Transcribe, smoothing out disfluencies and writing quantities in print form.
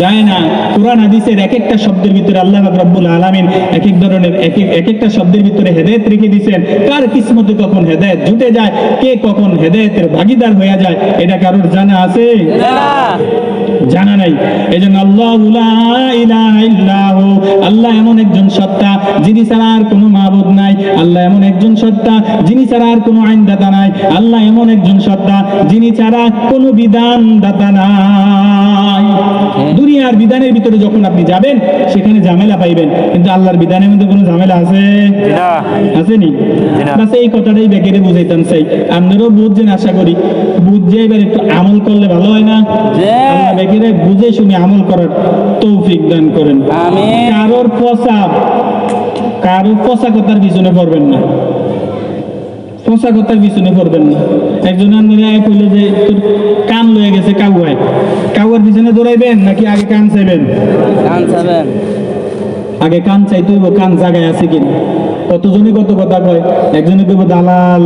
যায় না। কোরআন হাদিসের এক একটা শব্দের ভিতরে আল্লাহ পাক রব্বুল আলামিন এক এক ধরনের এক একটা শব্দের ভিতরে হেদায়েত রেখে দিয়েছেন। কার কিসমতে কখন হেদায়েত জুটে যায়, কে কখন হেদায়েতের ভাগীদার হয়ে যায়, এটা কারোর জানা আছে? জানা নাই। এজন্য আল্লাহু লা ইলাহা ইল্লাহু, আল্লাহ এমন একজন সত্তা যিনি ছাড়া আর কোনো মাবুদ নাই। আল্লাহ এমন একজন সত্তা যিনি ছাড়া আর কোনো আইনদাতা নাই। আল্লাহ এমন একজন সত্তা যিনি ছাড়া কোনো বিধানদাতা নাই। দুনিয়ার বিধানের ভিতরে যখন আপনি যাবেন সেখানে ঝামেলা পাইবেন, কিন্তু আল্লাহর বিধানের মধ্যে কোনো ঝামেলা আছে? আসেনি। বাস এই কথাটাই বেকেরে বুঝাইতাম চাই। আপনারাও বুঝছেন আশা করি। বুঝে এবার একটু আমল করলে ভালো হয় না? আল্লাহ বেকেরে বুঝে শুনে আমল করার তৌফিক দান করেন। কারোর পচা কথার পিছনে পড়বেন না, পচা কথার পিছনে পড়বেন না। একজন কইলে যে তোর কান লয়ে গেছে কাউয়ায়, কাউয়ার পিছনে দৌড়াইবেন নাকি আগে কান চাইবেন? আগে কান চাইতে হইব, কান জায়গায় আছে কিনা। কতজনে কত কথা কয়। একজনে কইব দালাল।